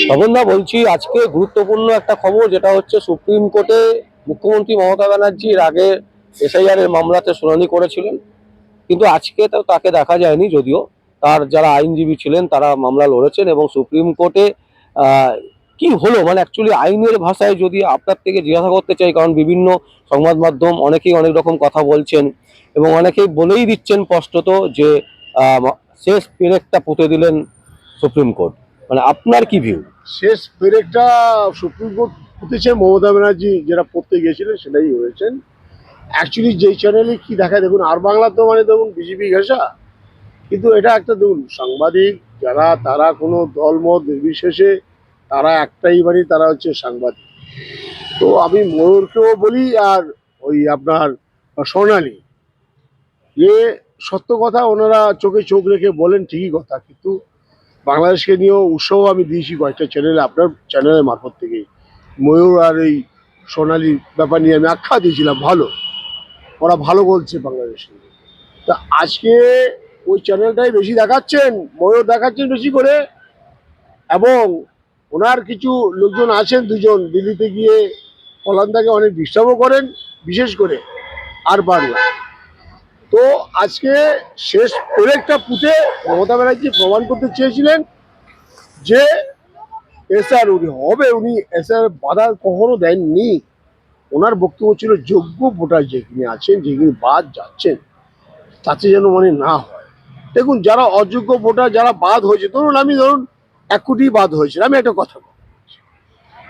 তপনদা বলছি, আজকে গুরুত্বপূর্ণ একটা খবর, যেটা হচ্ছে সুপ্রিম কোর্টে মুখ্যমন্ত্রী মমতা ব্যানার্জির আগে এসআইআর এর মামলাতে শুনানি করেছিলেন, কিন্তু আজকে তো তাকে দেখা যায়নি। যদিও তার যারা আইনজীবী ছিলেন তারা মামলা লড়েছেন এবং সুপ্রিম কোর্টে আহ, কি হলো, মানে অ্যাকচুয়ালি আইনের ভাষায় যদি আপনার থেকে জিজ্ঞাসা করতে চাই, কারণ বিভিন্ন সংবাদ মাধ্যম অনেকেই অনেক রকম কথা বলছেন এবং অনেকেই বলেই দিচ্ছেন স্পষ্টত যে আহ, শেষ পেরেকটা পুঁতে দিলেন সুপ্রিম কোর্ট। মানে আপনার কি ভিউ? শেষ পেরেকটা সুপ্রিম কোর্ট পুঁতেছে মমতা ব্যানার্জি, যেটা পড়তে গিয়েছিলেন সেটাই হয়েছেন। অ্যাকচুয়ালি যেই চ্যানেলে কি দেখায় দেখুন, আর বাংলা তো মানে দেখুন বিজেপি ঘেঁষা, কিন্তু এটা একটা দেখুন সাংবাদিক যারা, তারা কোনো দলমত নির্বিশেষে তারা একটাই বাড়ি, তারা হচ্ছে সাংবাদিক। তো আমি ময়ূরকেও বলি আর ওই আপনার সোনালি, যে সত্য কথা ওনারা চোখে চোখ রেখে বলেন, ঠিকই কথা, কিন্তু বাংলাদেশকে নিয়েও উৎসাহ আমি দিয়েছি কয়েকটা চ্যানেলে, আপনার চ্যানেলের মারফত থেকেই ময়ূর আর এই সোনালির ব্যাপার নিয়ে আমি আখ্যা দিয়েছিলাম, ভালো ওরা ভালো বলছে বাংলাদেশে। তা আজকে ওই চ্যানেলটাই বেশি দেখাচ্ছেন, ময়ূর দেখাচ্ছেন বেশি করে, এবং ওনার কিছু লোকজন আছেন দুজন দিল্লিতে গিয়ে কলান্দাকে অনেক ডিস্টার্বও করেন, বিশেষ করে আর বাংলা। তো আজকে শেষ পেরেকটা পুঁতে মমতা ব্যানার্জি প্রমাণ করতে চেয়েছিলেন যে এসআর উনি হবে, উনি এসআর বাধা কখনো দেননি। ওনার বক্তব্য ছিল যোগ্য ভোটার যেখানে আছেন, যেখানে বাদ যাচ্ছেন, তাতে যেন মানে না হয়। দেখুন, যারা অযোগ্য ভোটার যারা বাদ হয়েছে, ধরুন 1 কোটি বাদ হয়েছে, আমি একটা কথা বলি,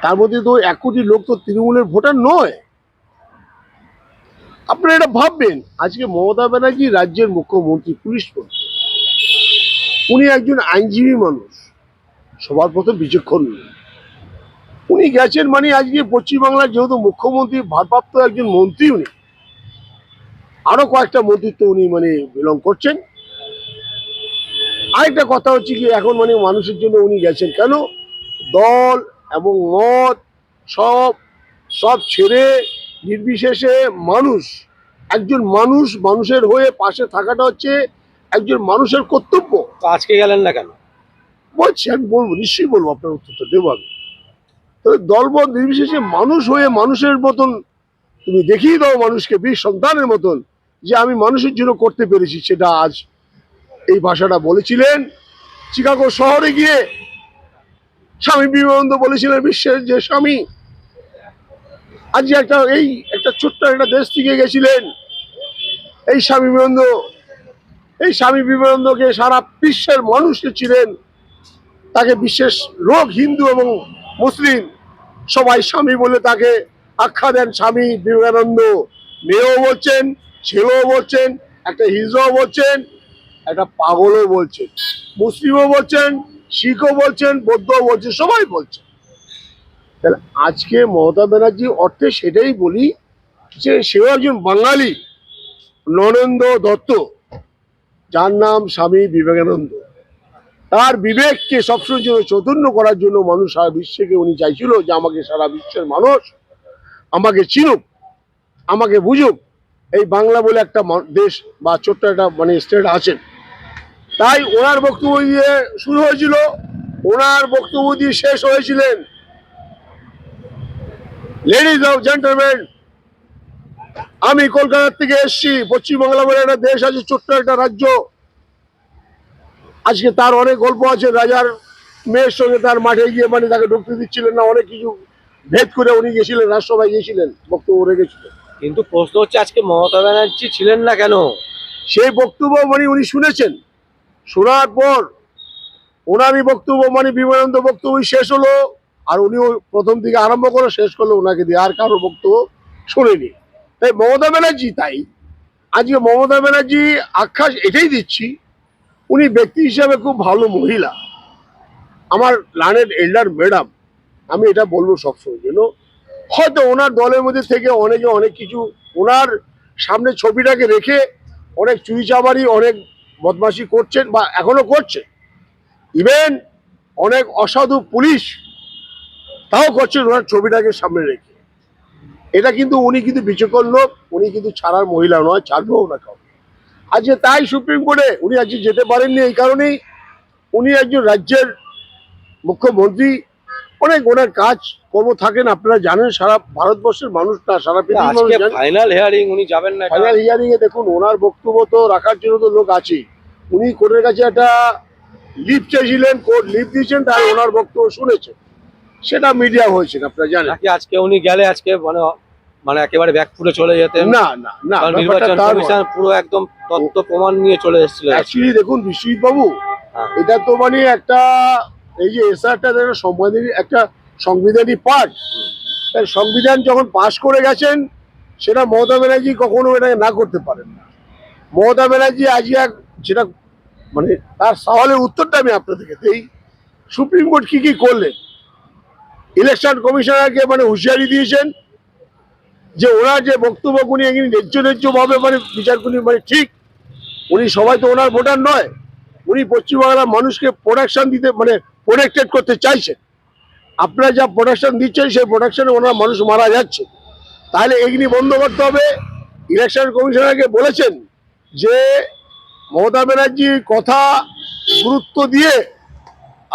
তার মধ্যে তো 1 কোটি লোক তো তৃণমূলের ভোটার নয়। আপনারা এটা ভাববেন, আজকে মমতা ব্যানার্জি রাজ্যের মুখ্যমন্ত্রী, পুলিশ মন্ত্রী, উনি একজন আইনজীবী মানুষ, সবার প্রথম বিচক্ষণ নেই। উনি গেছেন মানে আজকে পশ্চিমবাংলার যেহেতু মুখ্যমন্ত্রী, ভারপ্রাপ্ত একজন মন্ত্রী উনি, আরো কয়েকটা মন্ত্রিত্ব উনি মানে বিলং করছেন। আরেকটা কথা হচ্ছে কি, এখন মানে মানুষের জন্য উনি গেছেন কেন, দল এবং মত সব সব ছেড়ে নির্বিশেষে মানুষ, একজন মানুষ মানুষের হয়ে পাশে থাকাটা হচ্ছে একজন মানুষের কর্তব্য। তো আজকে গেলেন না কেন? বলছি, আমি বলবো, নিশ্চয়ই বলবো, আপনার উত্তরটা দেবো আমি। তবে দলমত নির্বিশেষে মানুষ হয়ে মানুষের মতন তুমি দেখিয়ে দাও মানুষকে, বীর সন্তানের মতন, যে আমি মানুষের জন্য করতে পেরেছি। সেটা আজ এই ভাষাটা বলেছিলেন চিকাগো শহরে গিয়ে। স্বামী বিবেকানন্দ বলেছিলেন বিশ্বের যে স্বামী। আজ একটা ছোট্ট একটা দেশ থেকে গেছিলেন এই স্বামী বিবেকানন্দ। এই স্বামী বিবেকানন্দকে সারা বিশ্বের মানুষকে ছিলেন, তাকে বিশেষ লোক, হিন্দু এবং মুসলিম সবাই স্বামী বলে তাকে আখ্যা দেন। স্বামী বিবেকানন্দ মেয়েও বলছেন, ছেলেও বলছেন, একটা হিজড়াও বলছেন, একটা পাগলও বলছেন, মুসলিমও বলছেন, শিখও বলছেন, বৌদ্ধও বলছেন, সবাই বলছেন। তাহলে আজকে মমতা ব্যানার্জি অর্থে সেটাই বলি যে সেও একজন বাঙালি, নরেন্দ্র দত্ত, যার নাম স্বামী বিবেকানন্দ। তার বিবেককে সবসময় জন্য চৈতন্য করার জন্য মানুষ সারা বিশ্বকে উনি চাইছিল যে আমাকে সারা বিশ্বের মানুষ আমাকে চিনুক, আমাকে বুঝুক, এই বাংলা বলে একটা দেশ বা ছোট্ট একটা মানে স্টেট আছেন। তাই ওনার বক্তব্য দিয়ে শুরু হয়েছিল, ওনার বক্তব্য দিয়ে শেষ হয়েছিলেন। লেডিজ অফ জেন্টলম্যান, আমি কলকাতার থেকে এসেছি। পশ্চিমবাংলা বলে একটা দেশ আছে, ছোট্ট একটা রাজ্য। আজকে তার অনেক গল্প আছে, রাজার মেয়ের সঙ্গে তার মাঠে গিয়ে মানে তাকে ঢুকতে দিচ্ছিলেন না, অনেক কিছু ভেদ করে উনি গেছিলেন, রাজসভায় গিয়েছিলেন, বক্তব্য রেখেছিলেন। কিন্তু প্রশ্ন হচ্ছে, আজকে মমতা ব্যানার্জি ছিলেন না কেন? সেই বক্তব্য মানে উনি শুনেছেন, শোনার পর ওনারই বক্তব্য মানে বিবেকানন্দ বক্তব্য শেষ হলো, আর উনিও প্রথম থেকে আরম্ভ করে শেষ করলো ওনাকে দিয়ে, আর কারোর বক্তব্য শোনেনি। তাই মমতা ব্যানার্জি, তাই আজকে মমতা ব্যানার্জি আখ্যা এটাই দিচ্ছি, উনি ব্যক্তি হিসাবে খুব ভালো মহিলা, আমার লার্নেড এল্ডার ম্যাডাম, আমি এটা বলবো সবসময় যেন। হয়তো ওনার দলের মধ্যে থেকে অনেকে অনেক কিছু ওনার সামনে ছবিটাকে রেখে অনেক চুরি চামারি, অনেক বদমাশি করছেন বা এখনো করছে। ইভেন অনেক অসাধু পুলিশ তাও করছেন ওনার ছবিটাকে সামনে রেখে। এটা কিন্তু উনি কিন্তু বিচক্ষণ লোক, উনি কিন্তু ছাড়ার মহিলা নয়, ছাড়বেও না কাউ। আজকে তাই সুপ্রিম কোর্টে উনি আজকে যেতে পারেননি, এই কারণেই উনি একজন রাজ্যের মুখ্যমন্ত্রী, অনেক ওনার কাজ কর্ম থাকেন, আপনারা জানেন, সারা ভারতবর্ষের মানুষ না, সারা পৃথিবীর মানুষ আজকে জানেন। ফাইনাল হিয়ারিং, উনি যাবেন না এটা? ফাইনাল হিয়ারিং এ দেখুন, ওনার বক্তব্য তো রাখার জন্য তো লোক আছে। উনি কোর্টের কাছে একটা লিভ চাইছিলেন, কোর্ট লিভ দিয়েছেন, তাই ওনার বক্তব্য শুনেছেন, সেটা মিডিয়া হয়েছেন, আপনারা জানেন। নাকি আজকে উনি গেলে আজকে মানে মানে একেবারে ব্যাকফুটে চলে যেতেন? না না না, কারণ ব্যাপারটা নির্বাচন তা নয়। কমিশন পুরো একদম তথ্য প্রমাণ নিয়ে চলে এসেছিল। অ্যাকচুয়ালি দেখুন বিশ্বজিৎ বাবু, হ্যাঁ। এটা তো মানে একটা, এই যে এসআরটা একটা সংবিধানিক পাঠ। তাই সংবিধান যখন পাশ করে গেছেন, সেটা মমতা ব্যানার্জি কখনো এটাকে না করতে পারেন না। মমতা ব্যানার্জি আজকে যেটা মানে তার সওয়ালের উত্তরটা আমি আপনাদেরকে দিই। সুপ্রিম কোর্ট কি করলেন, ইলেকশন কমিশনারকে মানে হুঁশিয়ারি দিয়েছেন যে ওনার যে বক্তব্য, উনি এখানে ন্যায্য ভাবে মানে বিচার করি মানে ঠিক, উনি সবাই তো ওনার ভোটার নয়, উনি পশ্চিমবাংলার মানুষকে প্রোটেকশন দিতে মানে প্রোটেক্টেড করতে চাইছেন। আপনারা যা প্রোটেকশন দিচ্ছেন, সেই প্রোটেকশনে ওনার মানুষ মারা যাচ্ছে, তাহলে এগুলি বন্ধ করতে হবে। ইলেকশন কমিশনারকে বলেছেন যে মমতা ব্যানার্জির কথা গুরুত্ব দিয়ে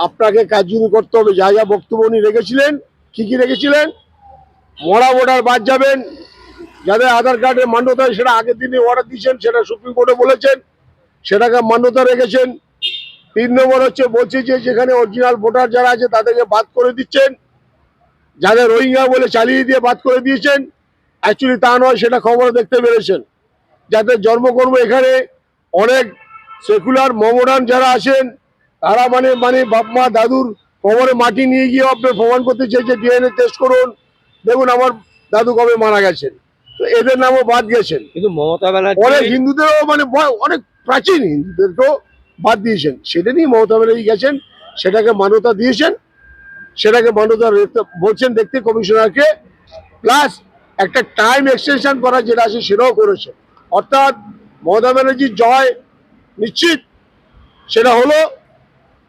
আপনাকে কার্যকরী করতে হবে। যা যা বক্তব্য উনি রেখেছিলেন, কি রেখেছিলেন, মরা ভোটার বাদ যাবেন, যাদের আধার কার্ডের মান্যতা সেটা আগের দিনে অর্ডার দিয়েছেন, সেটা সুপ্রিম কোর্টে বলেছেন, সেটাকে মান্যতা রেখেছেন। 3 নম্বর হচ্ছে বলছে যে যেখানে অরিজিনাল ভোটার যারা আছে তাদেরকে বাদ করে দিচ্ছেন, যাদের রোহিঙ্গা বলে চালিয়ে দিয়ে বাদ করে দিয়েছেন। অ্যাকচুয়ালি তা নয়, সেটা খবর দেখতে পেরেছেন। যাদের জন্মকর্ম এখানে, অনেক সেকুলার মমডান যারা আছেন, তারা মানে মানে বাপ মা দাদুর কবরে মাটি নিয়ে গিয়ে আপনার প্রমাণ করতে চেয়েছে, ডিএনএ টেস্ট করুন, দেখুন আমার দাদু কবে মারা গেছেন, তো এদের নামও বাদ গেছেন। কিন্তু মমতা অনেক ব্যানার্জি হিন্দুদেরও মানে অনেক প্রাচীন হিন্দুদেরকেও বাদ দিয়েছেন, সেটা নিয়ে মমতা ব্যানার্জি গেছেন, সেটাকে মান্যতা দিয়েছেন, সেটাকে মান্যতা বলছেন দেখতে কমিশনারকে, প্লাস একটা টাইম এক্সটেনশন করা যেটা আছে সেটাও করেছে। অর্থাৎ মমতা ব্যানার্জির জয় নিশ্চিত। সেটা হলো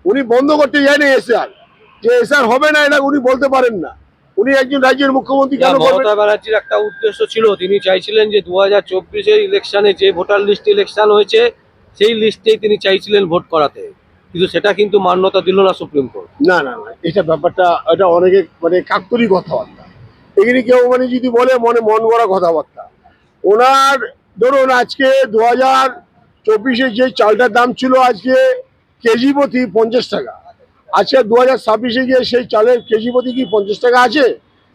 উনি বন্ধ করতে যায়নি এসআর, যে এসআর হবে না এটা উনি বলতে পারেন না। উনি একজন রাজ্যের মুখ্যমন্ত্রী, কেন করবেন? মমতা ব্যানার্জির একটা উদ্দেশ্য ছিল, তিনি চাইছিলেন যে 2024-এর ইলেকশনে যে ভোটার লিস্ট ইলেকশন হয়েছে সেই লিস্টেই তিনি চাইছিলেন ভোট করাতে, কিন্তু সেটা কিন্তু মান্যতা দিল না সুপ্রিম কোর্ট। না না না, এটা ব্যাপারটা, এটা অনেকে মানে কাকতরি কথাবার্তা, এগুলি কেউ মানে যদি বলে মনে মন গড়া কথাবার্তা। ওনার ধরুন আজকে 2024-এ যে চালটার দাম ছিল আজকে কেজি প্রতি 50 টাকা, আজকে 2026-এ গিয়ে সেই চালের কেজি প্রতি কি 50 টাকা আছে?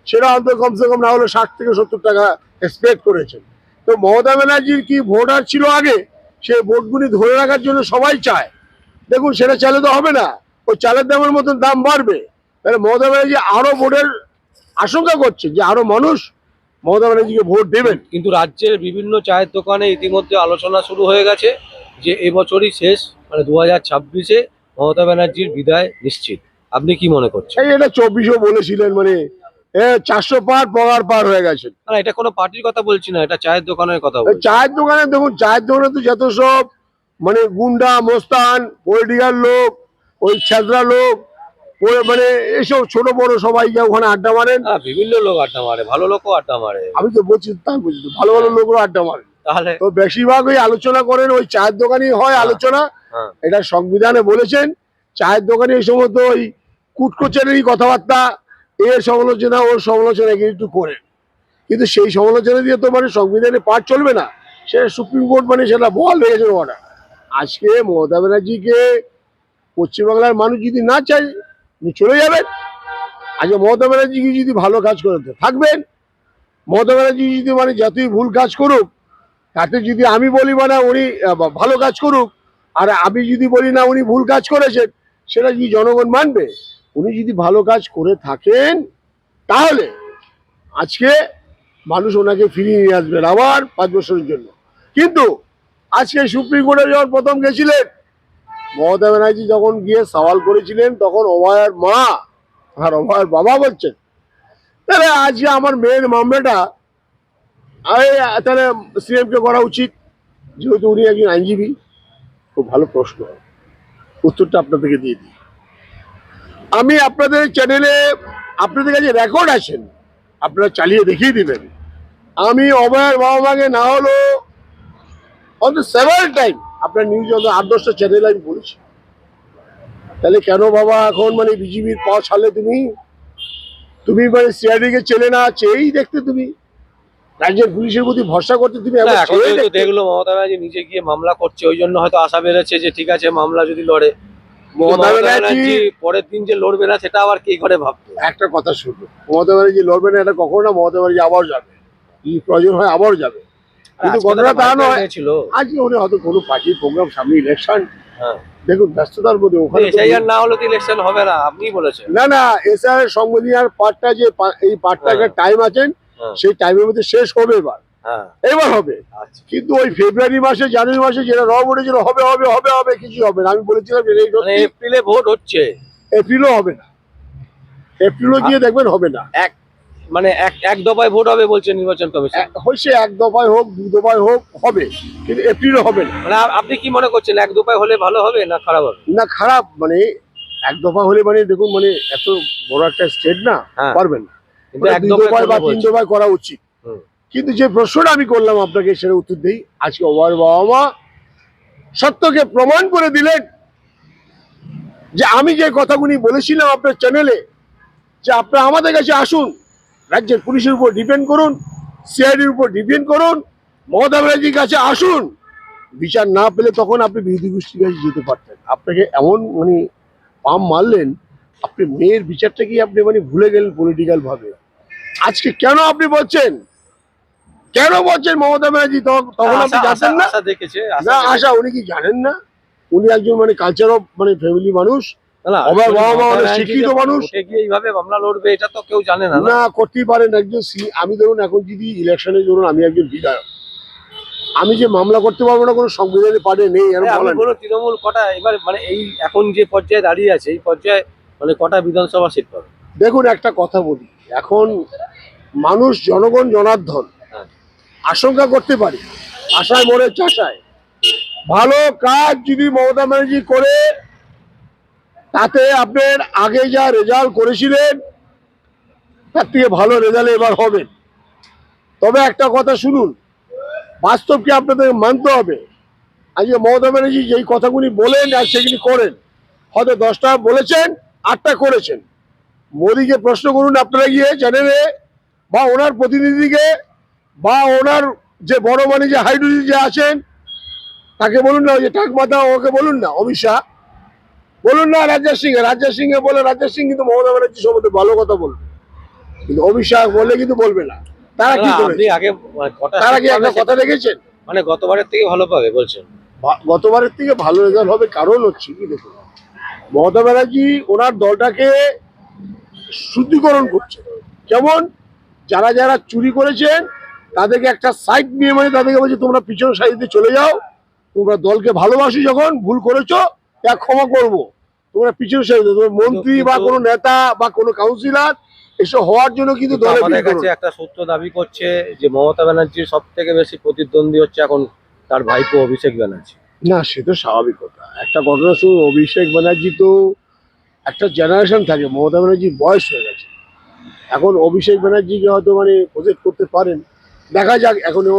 সেটা অন্তত কমসে কম না হলে 60 থেকে 70 টাকা এক্সপেক্ট করেছেন। তো মমতা ব্যানার্জির কি ভোটার ছিল আগে, সেই ভোটগুলি ধরে রাখার জন্য সবাই চায়। দেখুন সেটা চালে তো হবে না, ওই চালের দামের মতন দাম বাড়বে, তাহলে মমতা ব্যানার্জি আরো ভোটের আশঙ্কা করছে যে আরো মানুষ মমতা ব্যানার্জিকে ভোট দেবেন। কিন্তু রাজ্যের বিভিন্ন চায়ের দোকানে ইতিমধ্যে আলোচনা শুরু হয়ে গেছে যে এবছরই শেষ, মানে 2026-এ মমতা ব্যানার্জির বিদায় নিশ্চিত। আপনি কি মনে করছেন? এই এটা 24-ও বলেছিলেন, মানে 400 পার পগার পার হয়ে গেছেন। না, এটা কোনো পার্টির কথা বলছি না, এটা চায়ের দোকানের কথা এই বলছি। চায়ের দোকানে দেখুন, চায়ের দোকানে তো যত সব মানে গুন্ডা মোস্তান পলিটিক্যাল লোক, ওই ছেঁচড়া লোক, মানে এইসব ছোট বড় সবাই গিয়ে ওখানে আড্ডা মারেন। হ্যাঁ, বিভিন্ন লোক আড্ডা মারে, ভালো লোকও আড্ডা মারে। আমি তো বলছি, তাই বলছি তো, ভালো ভালো লোকরা আড্ডা মারেন। তাহলে তো বেশিরভাগ ওই আলোচনা করেন ওই চায়ের দোকানেই হয় আলোচনা। হ্যাঁ, এটা সংবিধানে বলেছেন, চায়ের দোকানে এই সমস্ত ওই কুটকোচারেরই কথাবার্তা, এর সমালোচনা ওর সমালোচনা একটু করেন, কিন্তু সেই সমালোচনা দিয়ে তো মানে সংবিধানে পাঠ চলবে না। সেটা সুপ্রিম কোর্ট মানে সেটা বহাল রেখেছে অর্ডার। আজকে মমতা ব্যানার্জিকে পশ্চিমবাংলার মানুষ যদি না চায়, উনি চলে যাবেন। আজকে মমতা ব্যানার্জিকে যদি ভালো কাজ করে থাকবেন, মমতা ব্যানার্জি যদি মানে যতই ভুল কাজ করুক, তাতে যদি আমি বলি মানে উনি ভালো কাজ করুক, আর আমি যদি বলি না উনি ভুল কাজ করেছেন, সেটা কি জনগণ মানবে? উনি যদি ভালো কাজ করে থাকেন, তাহলে আজকে মানুষ ওনাকে ফিরিয়ে নিয়ে আসবেন আবার 5 বছরের জন্য। কিন্তু আজকে সুপ্রিম কোর্টে যখন প্রথম গেছিলেন, মমতা ব্যানার্জি যখন গিয়ে সওয়াল করেছিলেন, তখন অভয়ের মা আর অভয়ের বাবা বলছেন, তাহলে আজকে আমার মেয়ের মামলাটা তাহলে সিএমকে করা উচিত, যেহেতু উনি একজন আইনজীবী। খুব ভালো প্রশ্ন, উত্তরটা আপনাদেরকে দিয়ে দিই। আমি আপনাদের চ্যানেলে, আপনাদের কাছে রেকর্ড আছেন, আপনারা চালিয়ে দেখিয়ে দিবেন। আমি অভয়ের বাবা মাকে না হলো অন্তত সেভারাল টাইম আপনার নিউজ 8-10টা চ্যানেল আমি বলেছি, তাহলে কেন বাবা এখন মানে বিজেপির পাওয়া ছাড়লে তুমি তুমি মানে সিআইডি কে চেলে না চেয়েই দেখতে, তুমি রাজ্যের পুলিশের প্রতি ভরসা করতে, তুমি না, একবার এখন চেয়েই যেহেতু দেখতে। দেখলো মমতা ব্যানার্জি নিজে গিয়ে মামলা করছে, ওই জন্য হয়তো আশা বেড়েছে যে ঠিক আছে মামলা যদি লড়ে। কিন্তু মমতা মমতা ব্যানার্জি ব্যানার্জি পরের দিন যে লড়বে না সেটা আবার কি করে ভাবতো? একটা কথা শুনবো, মমতা ব্যানার্জি লড়বে না এটা কখনো না, মমতা ব্যানার্জি আবার যাবে, যদি প্রয়োজন হয় আবার যাবে। কিন্তু আজকে ঘটনা তো তা একটা নয়, mic ছিল। আজকে উনি হয়তো কোনো পার্টির প্রোগ্রাম, সামনে ইলেকশন, হ্যাঁ, দেখুন ব্যস্ততার মধ্যে ওখানে তো- এসআইআর না হলে তো ইলেকশন হবে না, আপনিই বলেছেন। না না, এসআর সংবিধানের পার্টটা যে এই পার্টটা একটা হ্যাঁ। টাইম আছেন, হ্যাঁ, সেই টাইমের মধ্যে শেষ হবে এবার, হ্যাঁ, এবার হবে। আচ্ছা। কিন্তু ওই ফেব্রুয়ারি মাসে জানুয়ারি মাসে যেটা রব উঠেছিল হবে হবে হবে হবে, কিছু হবে না। আমি বলেছিলাম যে এই মানে সত্যি, এপ্রিলে ভোট হচ্ছে। এপ্রিলও হবে না, এপ্রিলও গিয়ে দেখবেন হবে না। এক মানে এক দফায় ভোট হবে বলছে নির্বাচন কমিশন। হয়েছে এক দফায় হোক দু দফায় হোক হবে, কিন্তু এপ্রিলও হবে না। মানে আপনি কি মনে করছেন এক দফায় হলে ভালো হবে না খারাপ হবে? না খারাপ মানে, এক দফা হলে মানে দেখুন মানে এত বড় একটা স্টেট না, হ্যাঁ। পারবেন না, কিন্তু এক দুই দফায় দফায় বা করবে তিন বলছে। দফায় করা উচিত। হুম। কিন্তু যে প্রশ্নটা আমি করলাম আপনাকে সেটা উত্তর দেই, আজকে ওর বাবা মা সত্যকে প্রমাণ করে দিলেন যে আমি যে কথাগুলি বলেছিলাম আপনার চ্যানেলে, যে আপনারা আমাদের কাছে আসুন, রাজ্যের পুলিশের উপর ডিপেন্ড করুন, সিআইডির উপর ডিপেন্ড করুন, মমতা ব্যানার্জির কাছে আসুন, বিচার না পেলে তখন আপনি বিরোধী গোষ্ঠীর কাছে যেতে পারতেন। আপনাকে এমন মানে পাম মারলেন, আপনি মেয়ের বিচারটাকে আপনি মানে ভুলে গেলেন পলিটিক্যাল ভাবে। আজকে কেন আপনি বলছেন, কেন বলছেন মমতা ব্যানার্জি তখন আপনি জানতেন না? আশা দেখেছে, না আশা উনি কি জানেন না? উনি একজন মানে কালচার অফ মানে ফ্যামিলি মানুষ, না, আমার বাবা মা মমতা অনেক ব্যানার্জি শিক্ষিত যে মানুষ। ভোটে গিয়ে এইভাবে মামলা লড়বে এটা তো কেউ জানে না। না করতেই পারেন একজন আমি ধরুন এখন যদি ইলেকশনে ধরুন আমি একজন বিধায়ক, আমি যে মামলা করতে পারবো না কোনো সংবিধানে পারে নেই এরকম আপনি বলেন। বলুন তৃণমূল কটা এবার মানে এই এখন যে পর্যায়ে দাঁড়িয়ে আছে এই পর্যায়ে মানে কটা বিধানসভা সিট পাবে? দেখুন একটা কথা বলি, এখন মানুষ জনগণ জনার্দন, হ্যাঁ। আশঙ্কা করতে পারে, আশায় মরে চাষায়। ভালো কাজ যদি মমতা ব্যানার্জি করে, তাতে আপনার আগে যা রেজাল্ট করেছিলেন তার থেকে ভালো রেজাল্ট এবার হবে। তবে একটা কথা শুনুন, বাস্তবকে আপনাদের মানতে হবে। আজকে মমতা ব্যানার্জি যেই কথাগুলি বলেন আর সেগুলি করেন, হয়তো 10টা বলেছেন 8টা করেছেন। মোদীকে প্রশ্ন করুন আপনারা গিয়ে চ্যানেলে, বা ওনার প্রতিনিধিকে, বা ওনার যে বড় মানে যে হাইড্রোজি যে আছেন তাকে বলুন না, ওই যে টাক মাথা ওকে বলুন না, অমিত শাহ বলুন না, রাজ্জাক সিংহে বলে, রাজ্জাক সিং কিন্তু মমতা ব্যানার্জি সম্বন্ধে ভালো কথা বলবে, কিন্তু অমিত শাহ বললে কিন্তু বলবে না। তারা কি না, আপনি করেছে? আগে কটা তারা কি seat একটা পাবে কথা দেখেছেন? মানে গতবারের থেকে ভালো পাবে বলছেন? গতবারের থেকে ভালো রেজাল্ট হবে, কারণ হচ্ছে কি দেখুন, মমতা ব্যানার্জি ওনার দলটাকে শুদ্ধিকরণ করছে। যেমন যারা যারা চুরি করেছেন তাদেরকে একটা সাইড নিয়ে মানে তাদেরকে বলছে তোমরা পিছনের সাইডে চলে যাও, তোমরা দলকে ভালোবাসি, যখন ভুল করেছো তা ক্ষমা করবো, তোমরা পিছনের সাইডে, তোমার মন্ত্রী বা কোনো নেতা বা কোনো কাউন্সিলর এসব হওয়ার জন্য কিন্তু কিন্তু দলে আমাদের বিল করুন। কাছে একটা সূত্র দাবি করছে যে মমতা ব্যানার্জির সব থেকে বেশি প্রতিদ্বন্দ্বী হচ্ছে এখন তার ভাইপো অভিষেক ব্যানার্জি। না সে তো স্বাভাবিক কথা, একটা ঘটনা শুনুন, অভিষেক ব্যানার্জি তো একটা জেনারেশন থাকে, মমতা ব্যানার্জির বয়স হয়ে গেছে, এখন অভিষেক ব্যানার্জিকে হয়তো মানে প্রজেক্ট করতে পারেন, দেখা যাক, এখনো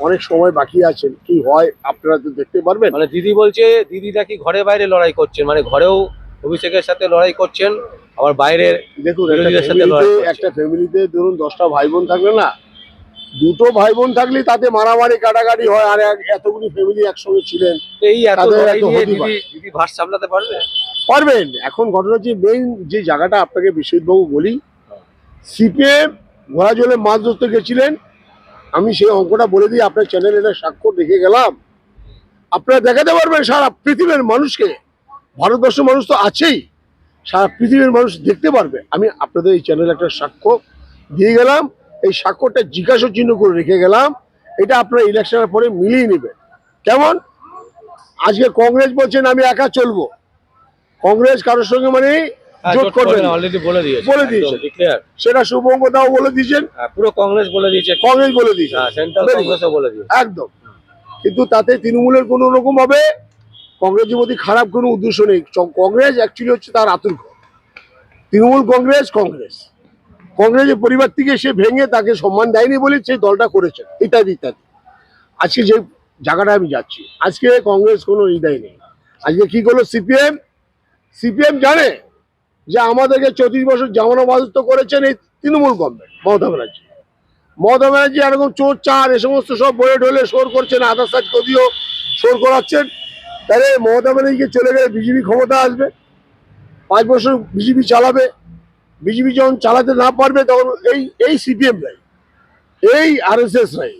অনেক সময় বাকি আছে, কি হয় আপনারা তো দেখতে পারবেন। মানে দিদি বলছে দিদি নাকি ঘরে বাইরে লড়াই করছেন, মানে ঘরেও অভিষেকের সাথে লড়াই করছেন আবার বাইরের দেখুন বিরোধীদের সাথে লড়াই করছেন। একটা ফ্যামিলিতে ধরুন 10টা ভাই বোন থাকলে না, দুটো ভাই বোন থাকলে তাতে মারামারি কাটাকাটি হয়, আর এতগুলি ফ্যামিলি একসঙ্গে ছিলেন, তো এই এত তাদের লড়াই এত নিয়ে হতে পারে। দিদি ভার সামলাতে পারবে? পারবেন। এখন ঘটনা হচ্ছে মেইন যে জায়গাটা আপনাকে বিশ্বজিৎবাবু বলি, সিপিএম ঘোড়া জলে মাছ ধরতে গেছিলেন, আমি সেই অঙ্কটা বলে দিই, আপনার চ্যানেলে এটা স্বাক্ষর রেখে গেলাম, আপনারা দেখাতে পারবেন সারা পৃথিবীর মানুষকে, ভারতবর্ষের মানুষ তো আছেই, সারা পৃথিবীর মানুষ দেখতে পারবে। আমি আপনাদের এই চ্যানেলে একটা সাক্ষ্য দিয়ে গেলাম, এই স্বাক্ষরটা জিজ্ঞাসা চিহ্ন করে রেখে গেলাম, এটা আপনারা ইলেকশনের পরে মিলিয়ে নেবেন। কেমন? আজকে কংগ্রেস বলছেন আমি একা চলবো, কংগ্রেস কারোর সঙ্গে মানে জোট করবে না, অলরেডি বলে দিয়েছে, বলে দিয়েছে। ডিক্লেয়ার। সেটা শুভঙ্গ দাও বলে দিয়েছেন, পুরো কংগ্রেস বলে দিয়েছে, কংগ্রেস বলে দিয়েছে, সেন্ট্রাল কংগ্রেসও বলে দিয়েছে একদম। কিন্তু তাতে তৃণমূলের কোনো রকম ভাবে কংগ্রেসের প্রতি খারাপ কোনো উদ্দেশ্য নেই, কংগ্রেস অ্যাকচুয়ালি হচ্ছে তার আতুর্ঘ, তৃণমূল কংগ্রেস কংগ্রেস কংগ্রেসের পরিবার থেকে সে ভেঙে তাকে সম্মান দেয়নি বলে সেই দলটা করেছে, ইত্যাদি ইত্যাদি। আজকে যে জায়গাটা আমি যাচ্ছি, আজকে কংগ্রেস কোনো হৃদয় নেই, আজকে কি করলো সিপিএম, সিপিএম জানে যে আমাদেরকে 34 বছর জামানবাদত্ব করেছেন এই তৃণমূল গভর্নমেন্ট মমতা ব্যানার্জি এরকম চোর চার এ সমস্ত সব বলে ঢলে শোর করছেন, আধার সাজ কদিও শোর করাচ্ছেন। তাহলে মমতা ব্যানার্জিকে চলে গেলে বিজেপি ক্ষমতা আসবে, 5 বছর বিজেপি চালাবে। বিজেপি যখন চালাতে না পারবে তখন এই সিপিএম নাই, এই আরএসএস নাই,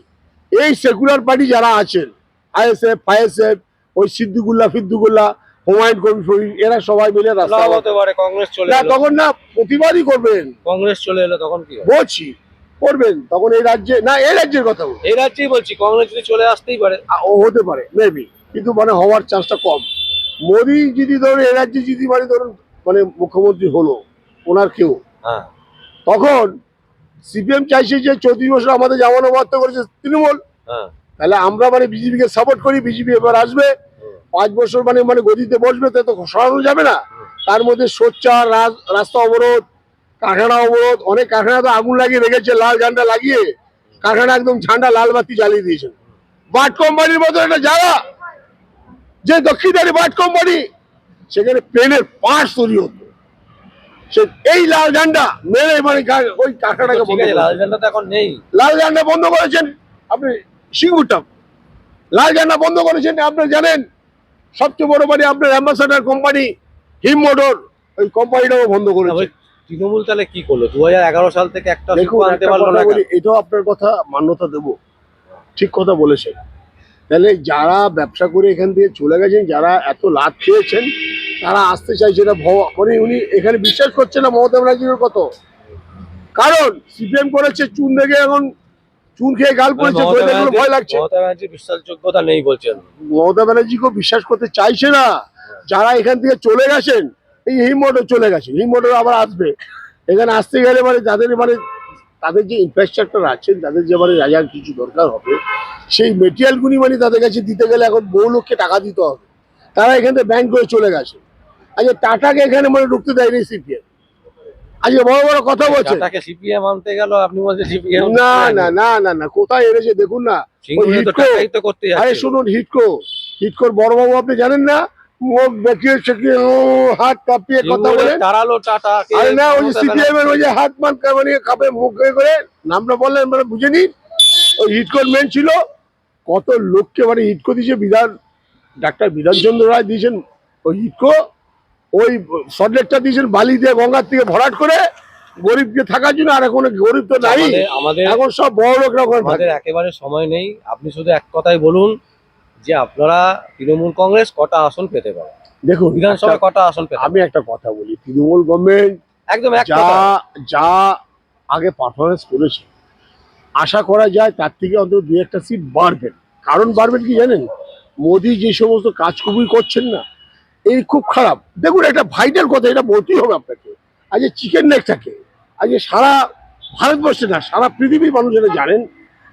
এই সেকুলার পার্টি যারা আছেন, আইএসএফ ফাইএসএফ, ওই ফিদ্দুগুল্লা, হুমায়ুন কবির, এরা সবাই মিলে রাস্তা হতে পারে কংগ্রেস চলে না, এলো। তখন না প্রতিবাদই করবেন, কংগ্রেস চলে এলো তখন কি হবে? বলছি করবেন তখন এই রাজ্যে, না এই রাজ্যের কথা বলছি। এই রাজ্যেই বলছি, কংগ্রেস যদি চলে আসতেই পারে। ও হতে পারে মেবি, কিন্তু মানে হওয়ার চান্সটা কম। মোদি যদি ধরুন এই রাজ্যে যদি মানে ধরুন মানে মুখ্যমন্ত্রী হলো ওনার কেউ, হ্যাঁ, তখন সিপিএম চাইছে যে 34 বছর আমাদের জামানো বাধ্য করেছে তৃণমূল, হ্যাঁ, তাহলে আমরা মানে বিজেপিকে সাপোর্ট করি, বিজেপি এবার আসবে 5 বছর মানে মানে গদিতে বসবে, তো সরানো যাবে না। তার মধ্যে সোচ্চার রাস্তা অবরোধ, কারখানা অবরোধ, অনেক কারখানা তো আগুন লাগিয়ে রেখেছে, লাল ঝান্ডা লাগিয়ে কারখানা একদম ঝান্ডা লাল বাতি জ্বালিয়ে দিয়েছেন। বাট কোম্পানির মতো একটা জায়গা, যে দক্ষিণারি বাট কোম্পানি, সেখানে প্লেনের পার্টস তৈরি হতো, সে এই লাল ঝান্ডা মেরে মানে ওই কারখানাকে ঠিক বন্ধ আছে, করে লাল ঝান্ডা তো এখন নেই। লাল ঝান্ডা বন্ধ করেছেন আপনি সিঙ্গুরটা, লাল ঝান্ডা বন্ধ করেছেন আপনার জানেন। সবচেয়ে বড় মানে আপনার অ্যাম্বাসাডার কোম্পানি হিম মোটর, ওই কোম্পানিটাও বন্ধ করেছে। তৃণমূল তাহলে কি করলো? 2011 সাল থেকে একটা দেখুন শিল্প আনতে একটা পারলো কথা না বলি, এটাও আপনার কথা মান্যতা দেব, ঠিক কথা বলেছেন। তাহলে যারা ব্যবসা করে এখান থেকে চলে গেছেন, যারা এত লাভ খেয়েছেন, তারা আসতে চাইছে না। মানে উনি এখানে বিশ্বাস করছে না মমতা ব্যানার্জির কত, কারণ সিপিএম করেছে চুন দেখে, এখন চুন খেয়ে গাল পড়েছে, ভয় লাগছে। মমতা ব্যানার্জির বিশ্বাসযোগ্যতা নেই বলছেন। মমতা ব্যানার্জিকে বিশ্বাস করতে চাইছে না যারা এখান থেকে চলে গেছেন। এই হিম মোটর চলে গেছে, হিম মোটর আবার আসবে, এখানে আসতে গেলে মানে যাদের মানে তাদের যে ইনফ্রাস্ট্রাকচার আছে, তাদের যে মানে রাজার কিছু দরকার হবে, সেই মেটেরিয়ালগুলি মানে তাদের কাছে দিতে গেলে এখন বহু লোককে টাকা দিতে হবে। তারা এখান থেকে ব্যাংক করে চলে গেছে। আচ্ছা টাটাকে এখানে মানে ঢুকতে দেয়নি সিপিএম, আজকে বড় বড় কথা বলছে। টাটাকে সিপিএম আনতে গেল, আপনি বলছেন সিপিএম না না না না না, কোথায় এনেছে দেখুন না। ওই হিটকো, আরে শুনুন, হিটকোর বড়বাবু আপনি জানেন না, মুখ বেঁকিয়ে চেকিয়ে হাত কাঁপিয়ে কথা বলে তাড়ালো টাটা। আরে না, ওই সিপিএম এর ওই যে হাত মান মানে কাঁপে মুখ করে নামটা বললেন মানে বুঝে নিন। ওই হিটকোর মেন ছিল, কত লোককে মানে হিটকো দিয়েছে, ডাক্তার বিধানচন্দ্র রায় দিয়েছেন ওই হিটকো, ওই সল্টলেকটা দিয়েছেন বালি দিয়ে গঙ্গার থেকে ভরাট করে গরিবকে থাকার জন্য। আর এখন গরিব তো নাই, এখন সব বড় লোকরা ওখানে থাকে। আমাদের একেবারে সময় নেই, আপনি শুধু এক কথাই বলুন যে আপনারা তৃণমূল কংগ্রেস কটা আসন পেতে পারে? দেখুন বিধানসভায় কটা আসন পেতে? আমি একটা কথা বলি, তৃণমূল গভর্নমেন্ট একদম এক যা কথা। যা আগে পারফরমেন্স করেছে, আশা করা যায় তার থেকে অন্তত 2-1টা সিট বাড়বেন। কারণ বাড়বেন কি জানেন, মোদি যে সমস্ত কাজকর্মই করছেন না, এই খুব খারাপ। দেখুন একটা ভাইটাল কথা, এটা বলতেই হবে আপনাকে। আজ চিকেন নেকটাকে আজকে সারা ভারতবর্ষে না, সারা পৃথিবীর মানুষ এটা জানেন।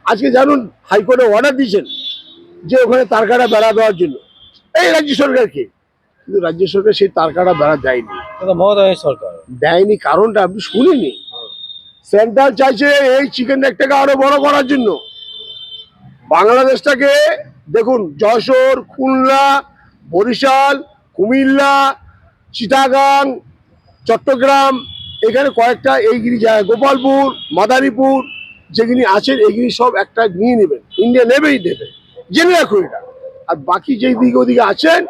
আজকে জানুন হাইকোর্টে অর্ডার দিয়েছেন যে ওখানে তারকাটা বেড়া দেওয়ার জন্য, এই রাজ্য সরকারকে, কিন্তু রাজ্য সরকার সেই তারকাটা বেড়া দেয়নি। মমতা সরকার দেয়নি, কারণটা আপনি শুনিনি। সেন্ট্রাল চাইছে এই চিকেন নেকটাকে আরো বড় করার জন্য। বাংলাদেশটাকে দেখুন, যশোর, খুলনা, বরিশাল, কুমিল্লা, চিটাগাং, চট্টগ্রাম, এখানে কয়েকটা এইগুলি জায়গা, গোপালপুর, মাদারীপুর যেগুলি আছেন, এগুলি সব একটা নিয়ে নেবেন, ইন্ডিয়া নেবেই নেবে, জেনে রাখুন এটা। আর বাকি যেই দিকে ওদিকে আছেন,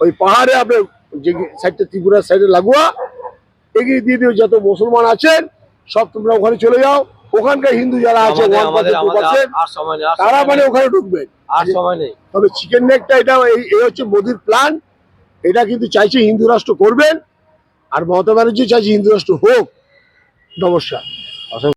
ওই পাহাড়ে আপনার যে সাইডটা ত্রিপুরার সাইডে লাগোয়া, এগিয়ে দিয়ে দিয়ে যত মুসলমান আছেন সব তোমরা ওখানে চলে যাও। ওখানকার হিন্দু যারা আছে তারা মানে ওখানে ঢুকবেন, আর সময় নেই। তবে চিকেন নেকটা এটা এই হচ্ছে মোদির প্ল্যান। এটা কিন্তু চাইছে হিন্দু রাষ্ট্র করবেন, আর মমতা ব্যানার্জি চাইছে হিন্দু রাষ্ট্র হোক। নমস্কার।